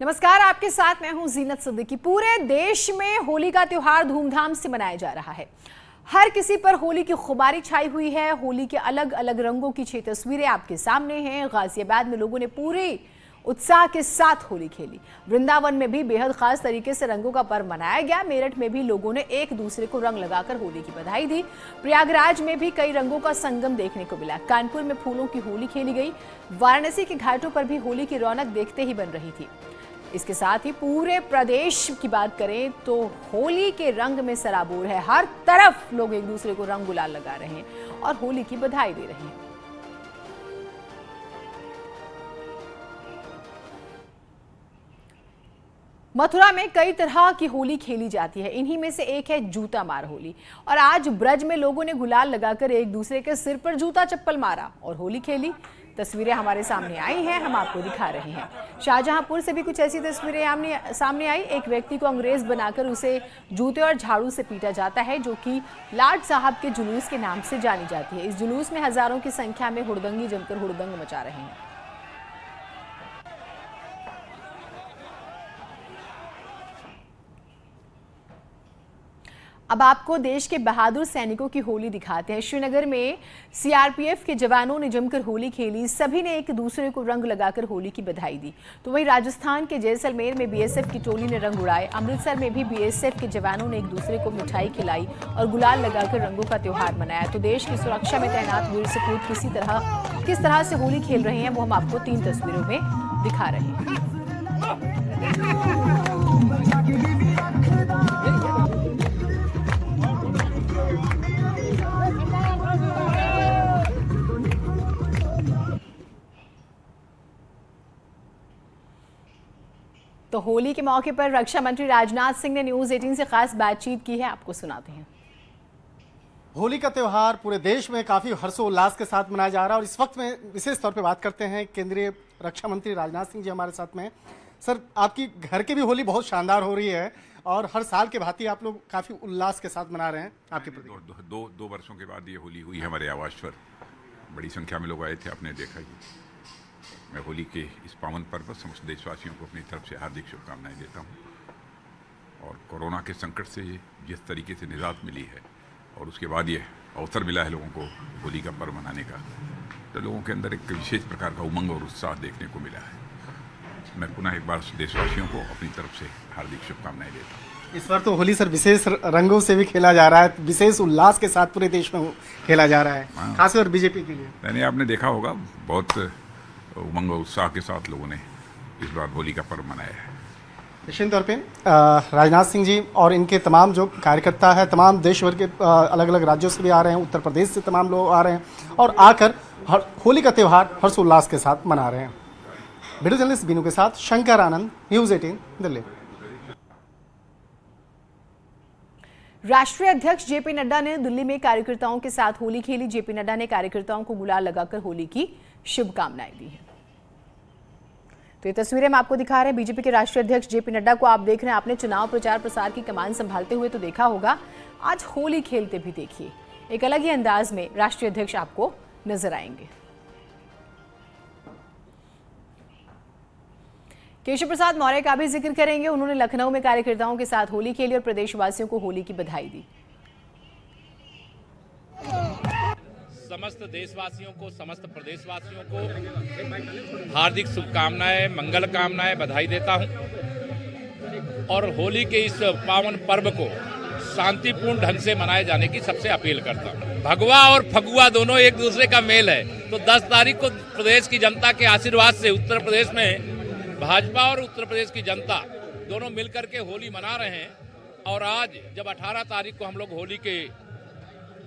नमस्कार, आपके साथ मैं हूं जीनत सिद्दीकी। पूरे देश में होली का त्योहार धूमधाम से मनाया जा रहा है। हर किसी पर होली की खुमारी छाई हुई है। होली के अलग अलग रंगों की 6 तस्वीरें आपके सामने हैं। गाजियाबाद में लोगों ने पूरे उत्साह के साथ होली खेली। वृंदावन में भी बेहद खास तरीके से रंगों का पर्व मनाया गया। मेरठ में भी लोगों ने एक दूसरे को रंग लगाकर होली की बधाई दी। प्रयागराज में भी कई रंगों का संगम देखने को मिला। कानपुर में फूलों की होली खेली गई। वाराणसी के घाटों पर भी होली की रौनक देखते ही बन रही थी। इसके साथ ही पूरे प्रदेश की बात करें तो होली के रंग में सराबोर है। हर तरफ लोग एक दूसरे को रंग गुलाल लगा रहे हैं और होली की बधाई दे रहे हैं। मथुरा में कई तरह की होली खेली जाती है। इन्हीं में से एक है जूता मार होली। और आज ब्रज में लोगों ने गुलाल लगाकर एक दूसरे के सिर पर जूता चप्पल मारा और होली खेली। तस्वीरें हमारे सामने आई हैं, हम आपको दिखा रहे हैं। शाहजहांपुर से भी कुछ ऐसी तस्वीरें सामने आई। एक व्यक्ति को अंग्रेज बनाकर उसे जूते और झाड़ू से पीटा जाता है, जो कि लाड साहब के जुलूस के नाम से जानी जाती है। इस जुलूस में हजारों की संख्या में हुड़दंगी जमकर हुड़दंग मचा रहे हैं। अब आपको देश के बहादुर सैनिकों की होली दिखाते हैं। श्रीनगर में सीआरपीएफ के जवानों ने जमकर होली खेली। सभी ने एक दूसरे को रंग लगाकर होली की बधाई दी। तो वहीं राजस्थान के जैसलमेर में बीएसएफ की टोली ने रंग उड़ाए। अमृतसर में भी बीएसएफ के जवानों ने एक दूसरे को मिठाई खिलाई और गुलाल लगाकर रंगों का त्योहार मनाया। तो देश की सुरक्षा में तैनात वीर सपूत किस तरह से होली खेल रहे हैं, वो हम आपको 3 तस्वीरों में दिखा रहे हैं। तो होली के मौके पर रक्षा मंत्री राजनाथ सिंह ने न्यूज 18 से खास बातचीत की है, आपको सुनाते हैं। होली का त्यौहार पूरे देश में काफी हर्षोल्लास के साथ मनाया जा रहा है और इस वक्त में विशेष तौर पे बात करते हैं केंद्रीय रक्षा मंत्री राजनाथ सिंह जी हमारे साथ में। सर, आपकी घर की भी होली बहुत शानदार हो रही है और हर साल के भांति आप लोग काफी उल्लास के साथ मना रहे हैं। आपके प्रति दो वर्षों के बाद ये होली हुई है हमारे आवास पर। बड़ी संख्या में लोग आए थे, आपने देखा ही। मैं होली के इस पावन पर्व पर समस्त देशवासियों को अपनी तरफ से हार्दिक शुभकामनाएं देता हूं। और कोरोना के संकट से जिस तरीके से निजात मिली है और उसके बाद ये अवसर मिला है लोगों को होली का पर्व मनाने का, तो लोगों के अंदर एक विशेष प्रकार का उमंग और उत्साह देखने को मिला है। मैं पुनः एक बार देशवासियों को अपनी तरफ से हार्दिक शुभकामनाएं देता हूँ। इस बार तो होली सर विशेष रंगों से भी खेला जा रहा है, विशेष उल्लास के साथ पूरे देश में खेला जा रहा है, खासकर बीजेपी के लिए। मैंने आपने देखा होगा बहुत उमंग और उत्साह के साथ लोगों ने इस बार होली का पर्व मनाया है। निश्चित तौर पे राजनाथ सिंह जी और इनके तमाम जो कार्यकर्ता है, तमाम देश भर के अलग अलग राज्यों से भी आ रहे हैं, उत्तर प्रदेश से तमाम लोग आ रहे हैं और आकर होली का त्यौहार हर्षोल्लास के साथ मना रहे हैं। वीडियो जर्नलिस्ट बीनू के साथ शंकर आनंद, न्यूज 18 दिल्ली। राष्ट्रीय अध्यक्ष जेपी नड्डा ने दिल्ली में कार्यकर्ताओं के साथ होली खेली। जेपी नड्डा ने कार्यकर्ताओं को गुलाल लगाकर होली की शुभकामनाएं दी हैं। तो ये तस्वीरें हम आपको दिखा रहे हैं। बीजेपी के राष्ट्रीय अध्यक्ष जेपी नड्डा को आप देख रहे हैं। आपने चुनाव प्रचार प्रसार की कमान संभालते हुए तो देखा होगा, आज होली खेलते भी देखिए। एक अलग ही अंदाज में राष्ट्रीय अध्यक्ष आपको नजर आएंगे। केशव प्रसाद मौर्य का भी जिक्र करेंगे। उन्होंने लखनऊ में कार्यकर्ताओं के साथ होली खेली और प्रदेशवासियों को होली की बधाई दी। समस्त देशवासियों को, समस्त प्रदेशवासियों को हार्दिक शुभकामनाएं, मंगल कामनाएं, बधाई देता हूं और होली के इस पावन पर्व को शांतिपूर्ण ढंग से मनाए जाने की सबसे अपील करता हूं। भगवा और फगुआ दोनों एक दूसरे का मेल है, तो 10 तारीख को प्रदेश की जनता के आशीर्वाद से उत्तर प्रदेश में भाजपा और उत्तर प्रदेश की जनता दोनों मिलकर के होली मना रहे हैं। और आज जब 18 तारीख को हम लोग होली के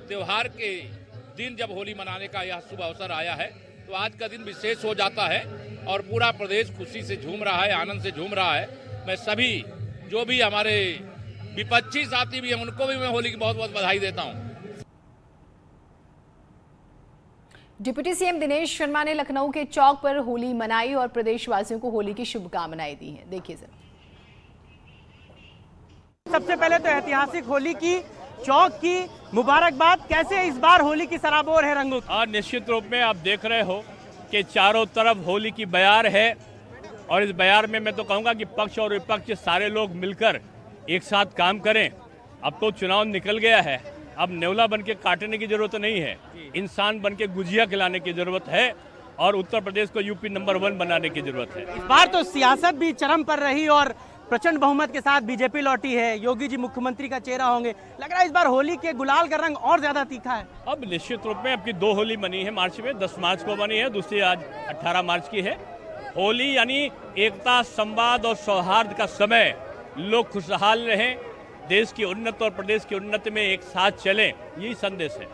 त्योहार के दिन जब होली मनाने का यह शुभ अवसर आया है, तो आज का दिन विशेष हो जाता है और पूरा प्रदेश खुशी से झूम रहा है, आनंद से झूम रहा है। मैं सभी जो भी हमारे विपक्षी साथी भी हैं, उनको भी मैं होली की बहुत बहुत बधाई देता हूं। डिप्टी सीएम दिनेश शर्मा ने लखनऊ के चौक पर होली मनाई और प्रदेशवासियों को होली की शुभकामनाएं दी हैं। देखिए सर। सबसे पहले तो ऐतिहासिक होली की चौक की मुबारकबाद। कैसे इस बार होली की सराबोर है रंगों की? निश्चित रूप में आप देख रहे हो कि चारों तरफ होली की बयार है और इस बयान में मैं तो कहूँगा कि पक्ष और विपक्ष सारे लोग मिलकर एक साथ काम करें। अब तो चुनाव निकल गया है, अब नेवला बन के काटने की जरूरत नहीं है, इंसान बन के गुजिया खिलाने की जरूरत है और उत्तर प्रदेश को यूपी नंबर 1 बनाने की जरूरत है। इस बार तो सियासत भी चरम पर रही और प्रचंड बहुमत के साथ बीजेपी लौटी है। योगी जी मुख्यमंत्री का चेहरा होंगे। लग रहा है इस बार होली के गुलाल का रंग और ज्यादा तीखा है। अब निश्चित रूप में आपकी 2 होली बनी है मार्च में, 10 मार्च को बनी है, दूसरी आज 18 मार्च की है। होली यानी एकता, संवाद और सौहार्द का समय। लोग खुशहाल रहें, देश की उन्नति और प्रदेश की उन्नति में एक साथ चलें, यही संदेश है।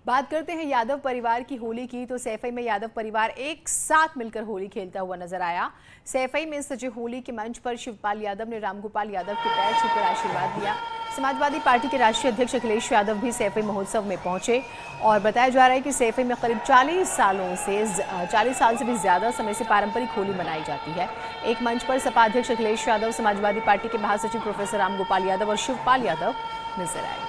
बात करते हैं यादव परिवार की होली की, तो सैफई में यादव परिवार एक साथ मिलकर होली खेलता हुआ नजर आया। सैफई में सजे होली के मंच पर शिवपाल यादव ने रामगोपाल यादव के पैर छूकर आशीर्वाद दिया। समाजवादी पार्टी के राष्ट्रीय अध्यक्ष अखिलेश यादव भी सैफई महोत्सव में पहुंचे और बताया जा रहा है कि सैफई में करीब 40 साल से भी ज्यादा समय से पारंपरिक होली मनाई जाती है। एक मंच पर सपा अध्यक्ष अखिलेश यादव, समाजवादी पार्टी के महासचिव प्रोफेसर रामगोपाल यादव और शिवपाल यादव नजर आए।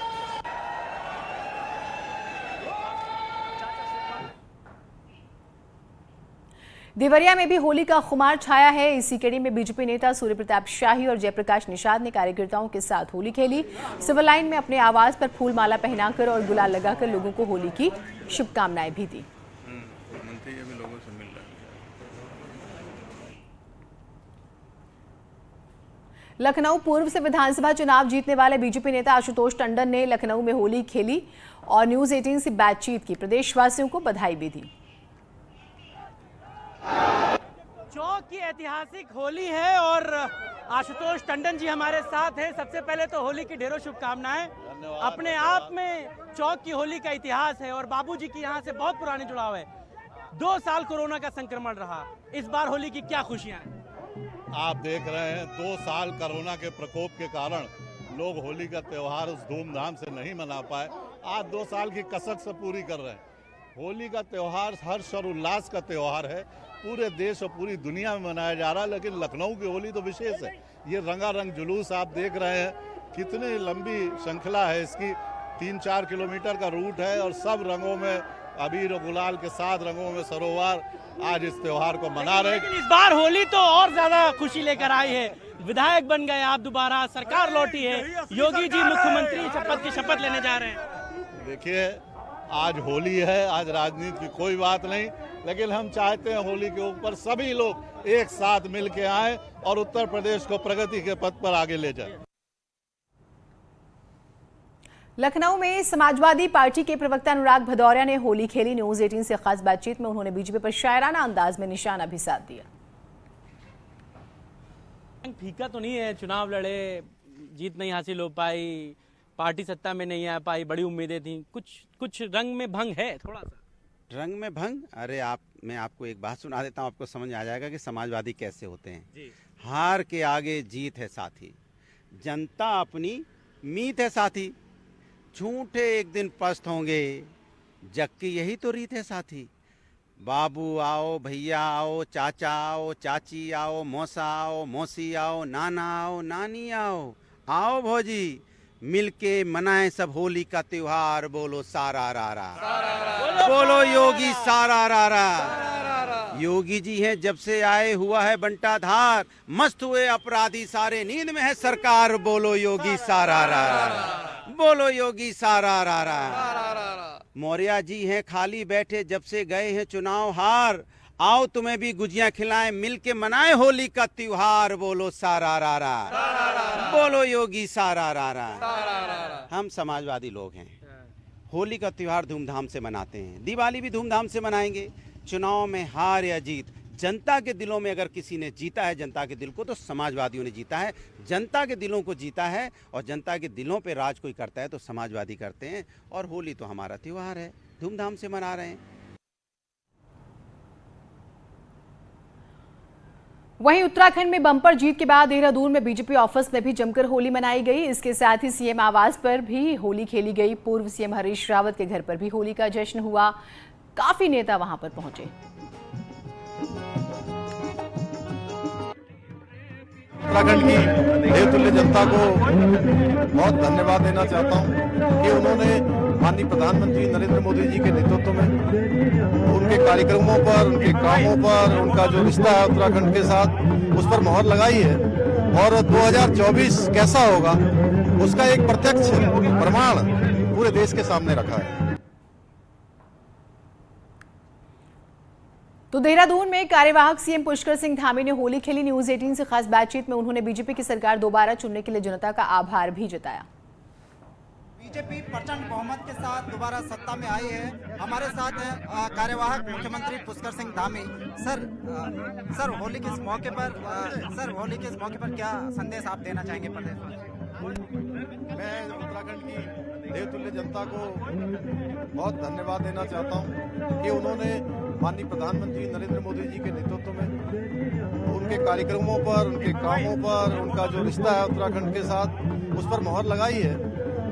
देवरिया में भी होली का खुमार छाया है। इसी कड़ी में बीजेपी नेता सूर्य प्रताप शाही और जयप्रकाश निषाद ने कार्यकर्ताओं के साथ होली खेली। सिविल लाइन में अपने आवास पर फूल माला पहनाकर और गुलाल लगाकर लोगों को होली की शुभकामनाएं भी दी। लखनऊ पूर्व से विधानसभा चुनाव जीतने वाले बीजेपी नेता आशुतोष टंडन ने लखनऊ में होली खेली और न्यूज 18 से बातचीत की। प्रदेशवासियों को बधाई भी दी। चौक की ऐतिहासिक होली है और आशुतोष टंडन जी हमारे साथ हैं। सबसे पहले तो होली की ढेरों शुभकामनाएं। अपने आप में चौक की होली का इतिहास है और बाबूजी की यहाँ से बहुत पुरानी जुड़ाव है। 2 साल कोरोना का संक्रमण रहा, इस बार होली की क्या खुशियां हैं? आप देख रहे हैं 2 साल कोरोना के प्रकोप के कारण लोग होली का त्यौहार उस धूमधाम से नहीं मना पाए। आज 2 साल की कसक से पूरी कर रहे हैं। होली का त्यौहार हर्ष और उल्लास का त्यौहार है, पूरे देश और पूरी दुनिया में मनाया जा रहा है, लेकिन लखनऊ की होली तो विशेष है। ये रंगारंग जुलूस आप देख रहे हैं, कितनी लंबी श्रृंखला है इसकी, 3-4 किलोमीटर का रूट है और सब रंगों में अबीर और गुलाल के साथ रंगों में सरोवर आज इस त्योहार को मना रहे। लेकिन इस बार होली तो और ज्यादा खुशी लेकर आई है। विधायक बन गए आप दोबारा, सरकार लौटी है, योगी जी मुख्यमंत्री की शपथ लेने जा रहे हैं। देखिए आज होली है, आज राजनीति की कोई बात नहीं, लेकिन हम चाहते हैं होली के ऊपर सभी लोग एक साथ मिल के आए और उत्तर प्रदेश को प्रगति के पथ पर आगे ले जाए। लखनऊ में समाजवादी पार्टी के प्रवक्ता अनुराग भदौरिया ने होली खेली। न्यूज 18 से खास बातचीत में उन्होंने बीजेपी पर शायराना अंदाज में निशाना भी साध दिया। फीका तो नहीं है, चुनाव लड़े, जीत नहीं हासिल हो पाई, पार्टी सत्ता में नहीं आ पाई, बड़ी उम्मीदें थी, कुछ रंग में भंग है थोड़ा सा। रंग में भंग? अरे मैं आपको एक बात सुना देता हूँ, आपको समझ आ जाएगा कि समाजवादी कैसे होते हैं जी। हार के आगे जीत है साथी, जनता अपनी मीत है साथी, झूठे एक दिन पस्त होंगे, जग की यही तो रीत है साथी। बाबू आओ, भैया आओ, चाचा आओ, चाची आओ, मौसा आओ, मौसी आओ, नाना आओ, नानी आओ, आओ भौजी, मिलके मनाएं सब होली का त्योहार। बोलो सारा रारा, बोलो योगी सारा रारा। योगी जी हैं जब से आए हुआ है बंटा धार, मस्त हुए अपराधी सारे, नींद में है सरकार। बोलो योगी सारा रारा, बोलो योगी सारा रारा। मौर्या जी हैं खाली बैठे जब से गए हैं चुनाव हार, आओ तुम्हें भी गुजियां खिलाएं, मिलके मनाएं होली का त्योहार। बोलो सारा रारा, बोलो योगी सारा रारा। हम समाजवादी लोग हैं, होली का त्योहार धूमधाम से मनाते हैं, दिवाली भी धूमधाम से मनाएंगे। चुनाव में हार या जीत, जनता के दिलों में अगर किसी ने जीता है जनता के दिल को, तो समाजवादियों ने जीता है। जनता के दिलों को जीता है और जनता के दिलों पे राज कोई करता है तो समाजवादी करते हैं। और होली तो हमारा त्योहार है, धूमधाम से मना रहे हैं। वहीं उत्तराखंड में बम्पर जीत के बाद देहरादून में बीजेपी ऑफिस में भी जमकर होली मनाई गई। इसके साथ ही सीएम आवास पर भी होली खेली गई। पूर्व सीएम हरीश रावत के घर पर भी होली का जश्न हुआ, काफी नेता वहां पर पहुंचे। उत्तराखंड की देवतुल्य जनता को बहुत धन्यवाद देना चाहता हूं कि उन्होंने माननीय प्रधानमंत्री नरेंद्र मोदी जी के नेतृत्व में उनके कार्यक्रमों पर, उनके कामों पर, उनका जो रिश्ता है उत्तराखंड के साथ, उस पर मोहर लगाई है। और 2024 कैसा होगा उसका एक प्रत्यक्ष प्रमाण पूरे देश के सामने रखा है। तो देहरादून में कार्यवाहक सीएम पुष्कर सिंह धामी ने होली खेली। न्यूज 18 से खास बातचीत में उन्होंने बीजेपी की सरकार दोबारा चुनने के लिए जनता का आभार भी जताया। बीजेपी प्रचंड बहुमत के साथ दोबारा सत्ता में आई है। हमारे साथ हैं कार्यवाहक मुख्यमंत्री पुष्कर सिंह धामी। सर होली के इस मौके पर क्या संदेश आप देना चाहेंगे प्रदेश में? मैं उत्तराखंड की देवतुल्य जनता को बहुत धन्यवाद देना चाहता हूं कि उन्होंने माननीय प्रधानमंत्री नरेंद्र मोदी जी के नेतृत्व में उनके कार्यक्रमों पर, उनके कामों पर, उनका जो रिश्ता है उत्तराखंड के साथ, उस पर मोहर लगाई है।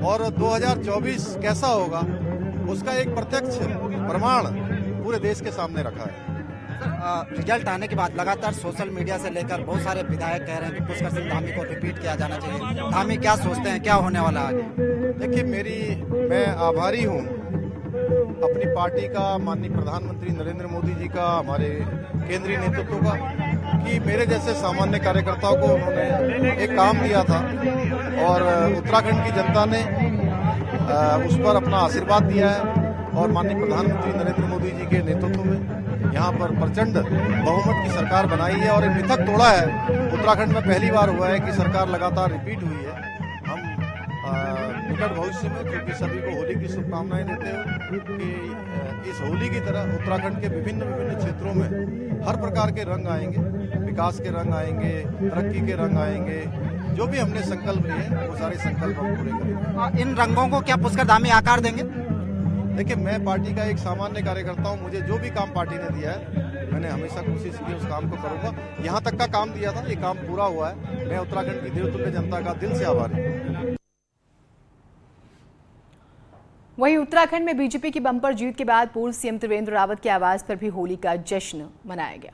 और 2024 कैसा होगा उसका एक प्रत्यक्ष प्रमाण पूरे देश के सामने रखा है। रिजल्ट आने के बाद लगातार सोशल मीडिया से लेकर बहुत सारे विधायक कह रहे हैं कि पुष्कर सिंह धामी को रिपीट किया जाना चाहिए। धामी क्या सोचते हैं, क्या होने वाला आगे? देखिए, मैं आभारी हूँ अपनी पार्टी का, माननीय प्रधानमंत्री नरेंद्र मोदी जी का, हमारे केंद्रीय नेतृत्व का, कि मेरे जैसे सामान्य कार्यकर्ताओं को उन्होंने एक काम दिया था और उत्तराखंड की जनता ने उस पर अपना आशीर्वाद दिया है। और माननीय प्रधानमंत्री नरेंद्र मोदी जी के नेतृत्व में यहाँ पर प्रचंड बहुमत की सरकार बनाई है और एक मिथक तोड़ा है। उत्तराखंड में पहली बार हुआ है कि सरकार लगातार रिपीट हुई है। हम निकट भविष्य में, क्योंकि सभी को होली की शुभकामनाएं देते हुए, कि इस होली की तरह उत्तराखंड के विभिन्न क्षेत्रों में हर प्रकार के रंग आएंगे, विकास के रंग आएंगे, तरक्की के रंग आएंगे। जो भी हमने संकल्प लिए वो सारे संकल्प हम पूरे करेंगे। इन रंगों को क्या पुष्कर धामी आकार देंगे? देखिए, मैं पार्टी का एक सामान्य कार्यकर्ता हूँ। मुझे जो भी काम पार्टी ने दिया है, मैंने हमेशा कोशिश की उस काम को करूंगा। यहाँ तक का काम दिया था, ये काम पूरा हुआ है। मैं उत्तराखंड की देवतुल्य जनता का दिल से आभारी हूँ। वहीं उत्तराखंड में बीजेपी की बम्पर जीत के बाद पूर्व सीएम त्रिवेंद्र रावत के आवास पर भी होली का जश्न मनाया गया।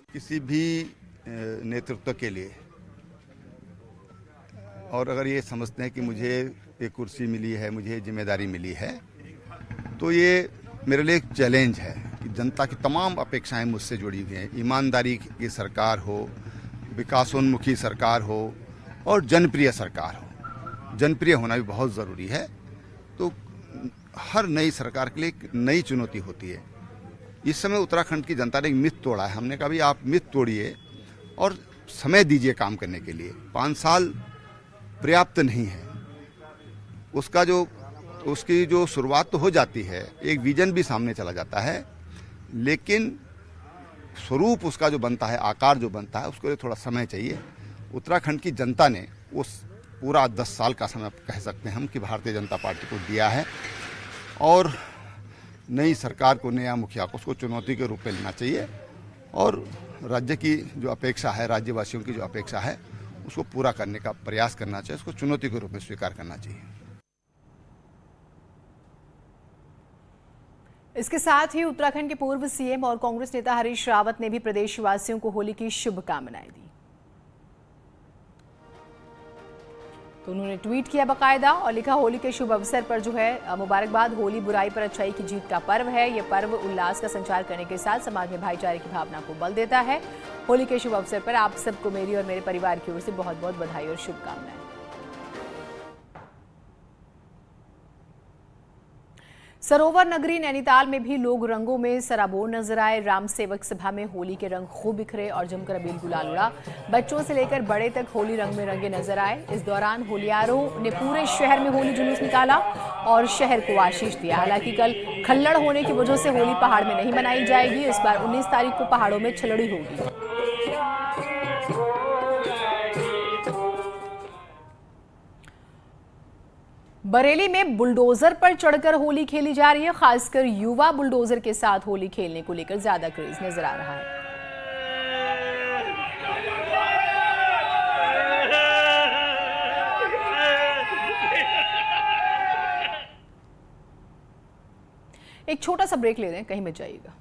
किसी भी नेतृत्व के लिए, और अगर ये समझते हैं कि मुझे एक कुर्सी मिली है, मुझे जिम्मेदारी मिली है, तो ये मेरे लिए एक चैलेंज है कि जनता की तमाम अपेक्षाएं मुझसे जुड़ी हुई हैं। ईमानदारी की सरकार हो, विकासोन्मुखी सरकार हो और जनप्रिय सरकार हो। जनप्रिय होना भी बहुत ज़रूरी है। तो हर नई सरकार के लिए एक नई चुनौती होती है। इस समय उत्तराखंड की जनता ने एक मिथ तोड़ा है। हमने कहा भी आप मिथ तोड़िए और समय दीजिए काम करने के लिए। 5 साल पर्याप्त नहीं है। उसकी जो शुरुआत तो हो जाती है, एक विजन भी सामने चला जाता है, लेकिन स्वरूप उसका जो बनता है, आकार जो बनता है, उसके लिए थोड़ा समय चाहिए। उत्तराखंड की जनता ने उस पूरा 10 साल का समय कह सकते हैं हम कि भारतीय जनता पार्टी को दिया है और नई सरकार को, नया मुखिया को उसको चुनौती के रूप में लेना चाहिए और राज्य की जो अपेक्षा है, राज्यवासियों की जो अपेक्षा है, उसको पूरा करने का प्रयास करना चाहिए। उसको चुनौती के रूप में स्वीकार करना चाहिए। इसके साथ ही उत्तराखंड के पूर्व सीएम और कांग्रेस नेता हरीश रावत ने भी प्रदेशवासियों को होली की शुभकामनाएं दी। तो उन्होंने ट्वीट किया बाकायदा और लिखा, होली के शुभ अवसर पर जो है मुबारकबाद। होली बुराई पर अच्छाई की जीत का पर्व है। यह पर्व उल्लास का संचार करने के साथ समाज में भाईचारे की भावना को बल देता है। होली के शुभ अवसर पर आप सबको मेरी और मेरे परिवार की ओर से बहुत बहुत बधाई और शुभकामनाएं। सरोवर नगरी नैनीताल में भी लोग रंगों में सराबोर नजर आए। राम सेवक सभा में होली के रंग खूब बिखरे और जमकर अबीर गुलाल उड़ा। बच्चों से लेकर बड़े तक होली रंग में रंगे नजर आए। इस दौरान होलियारों ने पूरे शहर में होली जुलूस निकाला और शहर को आशीष दिया। हालांकि कल खल्लड़ होने की वजह से होली पहाड़ में नहीं मनाई जाएगी। इस बार 19 तारीख को पहाड़ों में छलड़ी होगी। बरेली में बुलडोजर पर चढ़कर होली खेली जा रही है। खासकर युवा बुलडोजर के साथ होली खेलने को लेकर ज्यादा क्रेज नजर आ रहा है। एक छोटा सा ब्रेक ले रहे हैं, कहीं मत जाइएगा।